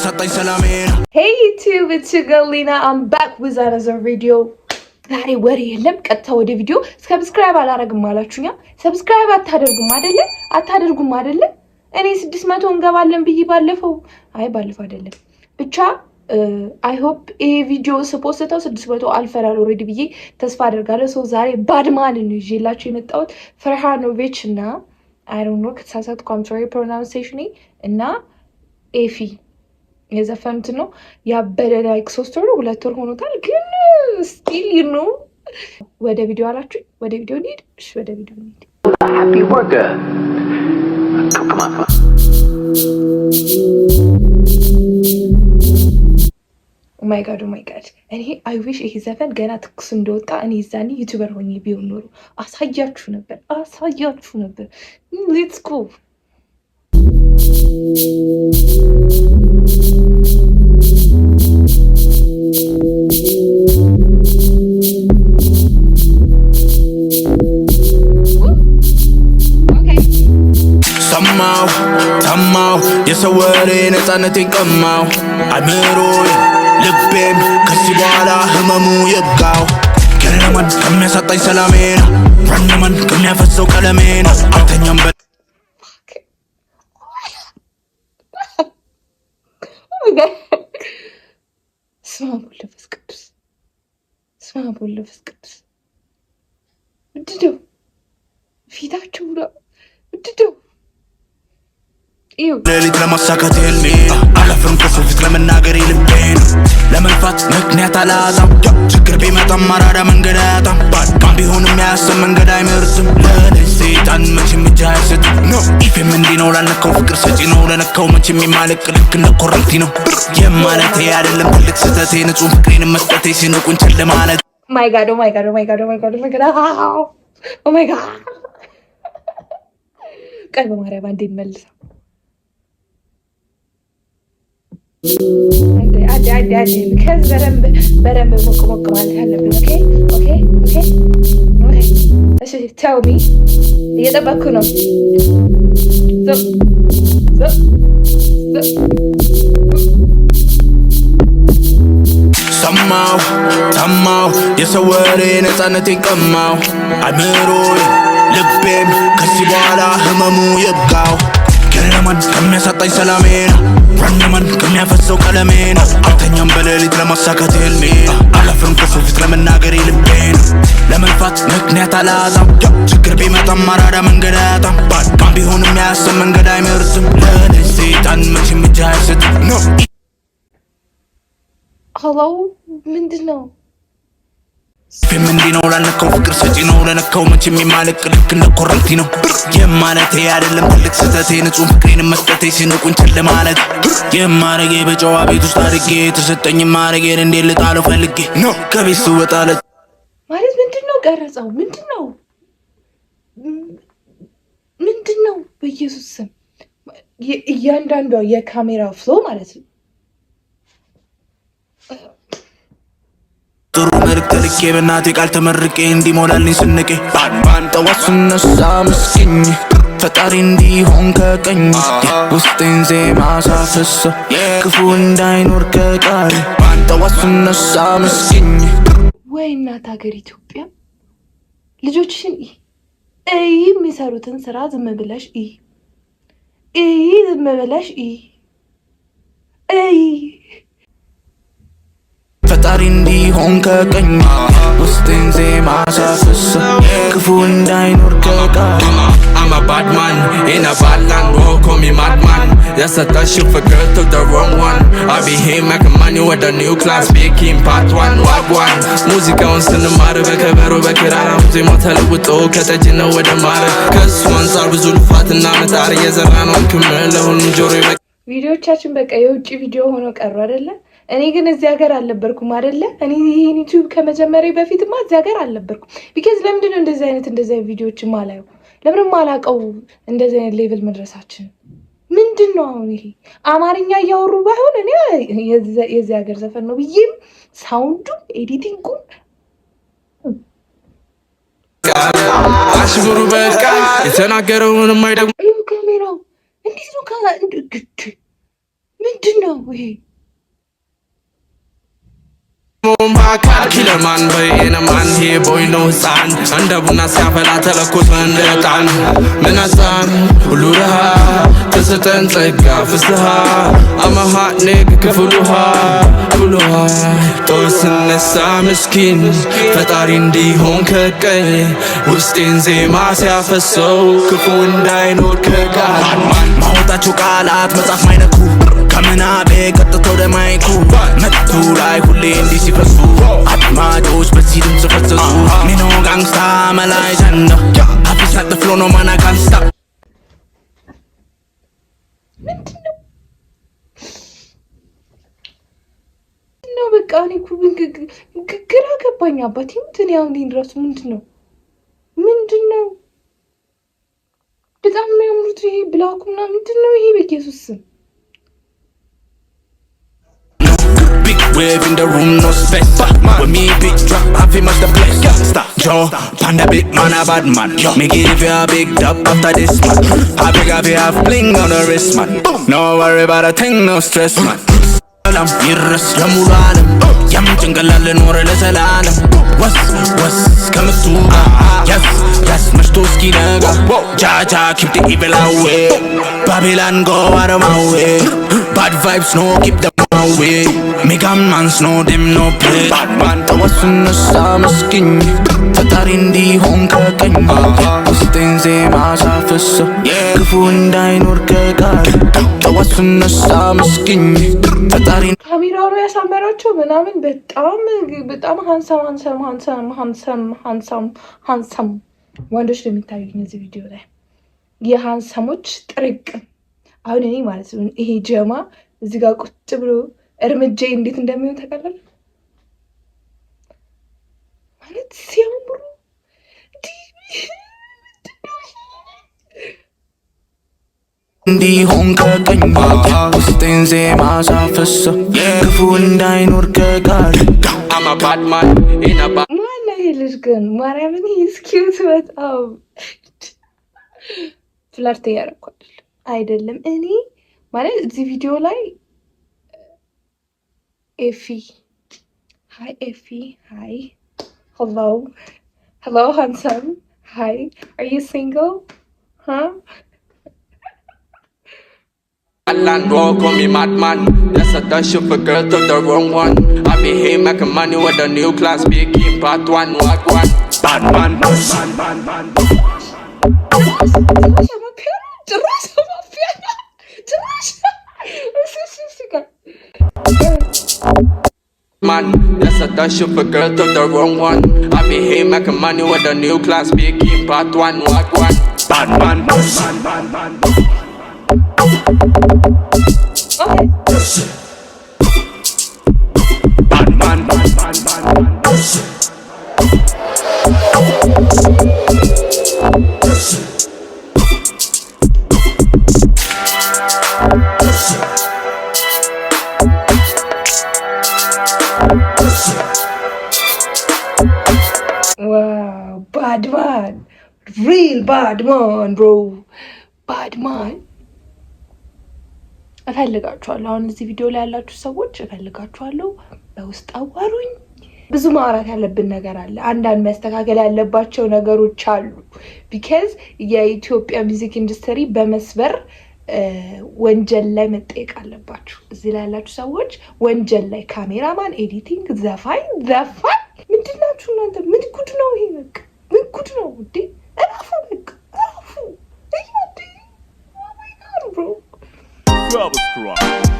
Hey YouTube, it's your girl Lena. I'm back with another video. ዛሬ ወሬ የለም ቀጥታ ወደ ቪዲዮ ሰብስክራይብ አላረግም አላችሁኛ ሰብስክራይብ አታደርጉም አይደለ እኔ 600 እንገባለን ብዬ ባለፈው አይደለም ብቻ I hope a video supposed 600 አልፈራል ኦሬዲ ብዬ ተስፋ አደርጋለሁ ሶ ዛሬ ባድማን ነው ይዤላችሁ የመጣሁት ፍርሃኖቪች እና I don't know ከተሳሳትኩ I'm sorry pronunciation እና ኤፊ የዘፈኑት ነው ያበደ ላይክ 3 ወር 2 ወር ሆኖታል ግን ስቲል you know ወደ ቪዲዮ አላችሁ ወደ ቪዲዮ እንሂድ እሺ ወደ ቪዲዮ እንሂድ happy worker come on oh my god እኔ I wish ይሄ ዘፈን ገና ትኩስ እንደወጣ እኔ ዛኔ ዩቲዩበር ሆኜ ቢሆን ኖሮ አሳያችሁ ነበር let's go ሰማው የሰው ወሬ ነፃነቴን ቀማው አእምሮዬ ልቤም ከዚህ በኋላ ህመሙ ይብቃው ከለማን ከሚያሳጣኝ ሰላሜን ረነማን ከሚያፈሰው ቀለሜን አልተኛም ስማ ቦለፈስ ቅዱስ ምንድነው ፊታችሁ ምንድነው ሌሊት ለማሳካት ህልሜ አላፍርም ከሰው ፊት ለመናገር ልቤን ለመልፋት ምክንያት አላጣም ችግር ቢመጣም አራዳ መንገድ አያጣም ባድማን ቢሆንም ያሰብ መንገድ አይመርጥም ለእኔ ሰይጣን መቼም እጅ አይሰጥም ኢፌም እንዲህ ነው ላልነካው ፍቅር ሰጪ ነው ለነካው መቼም የማለቅ ልክ እንደ ኮረንቲ ነው የማለቴ አይደለም ትልቅ ስህተቴ ንጹህ ፍቅሬን መስጠቴ ሲንቁኝ ችል ማለት my god ቀልብ ማርያም አንዴ መልሳ አዲ because በደንብ ሞቅ ማለት አለብን okay እሺ tell me እየጠበኩ ነው ሰማው የሰው ወሬ ነፃነቴን ቀማው አእምሮዬ ልቤም ከዚህ በኋላ ህመሙ ይብቃው ከለማን ከሚያሳጣኝ ሰላሜን ረነማን ከሚያፈሰው ቀለሜን አልተኛም በሌሊት ለማሳካት ህልሜ አላፍርም ከሰው ፊት ለመናገር ልቤን ለመልፋት ምክንያት አላጣም ችግር ቢመጣም አራዳ መንገድ አያጣም ባድማን ቢሆንም ያሰብ መንገድ አይመርጥም ለእኔ ሰይጣን መቼም እጅ አይሰጥም hello ምንድነው ፊልም እንዲህ ነው ላልነካው ፍቅር ሰጪ ነው ለነካው መቼም የማለቅ ልክ እንደ ኮረንቲ ነው የማለቴ አይደለም ትልቅ ስህተቴ ንጹህ ፍቅሬን መስጠቴ ሲንቁኝ ችል ማለት የማረጌ በጨዋ ቤት ውስጥ አድጌ የተሰጠኝ ማረጌን እንዴት ልጣለው ፈልጌ ከቤት ስወጣ ማለት ምንድነው ቀረጻው ምንድነው በኢየሱስ ስም እያንዳንዷ የካሜራ ፍሎ ማለት ነው ጥሩ መልክት ልኬ በእናቴ ቃል ተመርቄ እንዲሞላልኝ ስንቄ ባድማን ጠዋት ስነሳ ምስኪኝ ፈጣሪ እንዲሆን ከቀኝ ውስጤን ዜማ ሳፈሰው ክፉ እንዳይኖር ከቃል ጠዋት ስነሳ ምስኪኝ ወይ እናት ሀገር ኢትዮጵያ ልጆችሽን የሚሰሩትን ስራ ዝም ብለሽ ፈጣሪ እንዲሆን ከቀኝ ውስጤን ዜማ ሳፈሰው ክፉ እንዳይኖር ከቃል I'm a bad man in a bad land, whoa, call me madman. Yes, I touch you for girl, took the wrong one. I be here making money with a new class, speaking part 1, wagwan. Music on cinema, በከበሮ በኪራራ ሙዚቃ ተለውጦ ከተጅነ ወደ ማረ ከሱ አንፃር ብዙ ልፋትና መጣር የዘራ ነው ክምር ለሁሉ ጆሮ ቪዲዮቻችን በቃ የውጭ ቪዲዮ ሆኖ ቀሩ አይደለ እኔ ግን እዚህ ሀገር አልነበርኩም አይደለ እኔ ይሄን ዩቲዩብ ከመጀመሪያ በፊትማ እዚህ ሀገር አልነበርኩም because ለምንድን ነው እንደዚህ አይነት ቪዲዮዎች ማላየው ለምን ማላቀው እንደዚህ አይነት ሌቭል መድረሳችን ምንድነው አሁን ይሄ አማርኛ ያወሩ ባይሆን እኔ የዚህ ሀገር ዘፈን ነው ብዬም ሳውንዱ ኤዲቲንጉ አሽሙሩ በቃ የተናገረውን የማይደግም ካሜራው እንዴት ነው ምንድን ነው ይሄ? Killer man boy in a man here boy no son Anda buna siafela telekos mendetan Menasan uluraha Teseten tsega fusha I'm a hot nigga kafuluha Kuluha Tosin nessa miskin Fatari ndihon kekay Ustin zema siafeso Kufu ndainor kekal Mahotachu qalat matsaf mayneku ከምናቤ ቀጥተው ደማይኩ መቱ ላይ ሁሌ እንዲህ ሲፈሱ አድማጮች በዚህ ድምፅ ፈሰሱ ሚኖ ጋንግስታ መላይ ጀነ ሀፊስ ናት ፍሎ ነው ማና ጋንግስታ ምንድነው? በቃ እኔ እኮ ግራ ገባኝ አባቴ። እንትን ያው እንዲህ ድረሱ ምንድነው? በጣም የሚያምሩት ይሄ ብላኩ ምናምን ምንድነው ይሄ? በኢየሱስ ስም Wave in the room, no space. When me big drop, I feel much the place. Stop, Joe, panda big man, a bad man. Me give you a big dub after this man. I beg of you, have bling on the wrist, man. No worry about a thing, no stress, man. Salam, mirrors, yamulanam. Yam jungalan, or a salam. What's coming to? Yes, much to ski naga. Ja, keep the evil away. Babylon, go out of my way. Bad vibes, no, keep them away. Mega mans know them no play. Bad man tawasuna sa miskin. Fatarindi honka kanya. Ustin ze masa fessa. Kufu ndainor kegal. Tawasuna sa miskin. Fatarin. ካሜራው ነው ያሳመራቸው ምናምን በጣም ሃንሳም ወንዶች ነው የሚታዩኝ እዚህ ቪዲዮ ላይ የሃንሳሞች ጥርቅም። አሁን እኔ ማለት ነው ይሄ ጀማ እዚህ ጋር ቁጭ ብሎ እርምጃ እንዴት እንደሚሆን ተቀበል ማለት ሲያምሩ እንዲሆን ከቀኝ ውስጤን ዜማ ሳፈሰ ክፉ እንዳይኖር ከጋር ማን ይሄ ልጅ ግን ማርያምን ስኪዩት በጣም ፍለርት እያደረኩ አይደለም እኔ ማለት እዚህ ቪዲዮ ላይ ኤፊ ሃይ hello handsome hi are you single huh Land walk on me madman. That's a dash of a girl to the wrong one. I be here making money with a new class speaking part one. What one? Bad man. Man, that's a dash of a girl to the wrong one. I be here making money with a new class speaking part one. What one? Bad man. Okay. Bad man. Wow, bad man. Real bad man, bro. Bad man. እፈልጋችኋለሁ። አሁን እዚህ ቪዲዮ ላይ ያላችሁ ሰዎች እፈልጋችኋለሁ። በውስጥ አዋሩኝ። ብዙ ማውራት ያለብን ነገር አለ። አንዳንድ መስተካከል ያለባቸው ነገሮች አሉ። ቢካዝ የኢትዮጵያ ሚውዚክ ኢንዱስትሪ በመስበር ወንጀል ላይ መጠየቅ አለባችሁ። እዚህ ላይ ያላችሁ ሰዎች ወንጀል ላይ ካሜራማን፣ ኤዲቲንግ፣ ዘፋኝ ምንድን ናችሁ እናንተ? ምን ጉድ ነው ይሄ? በቃ ምን ጉድ ነው እንዴ? እራፉ በቃ እራፉ። ይሄ እንዴ? ኦ ማይ ጋድ ብሮ Subscribe.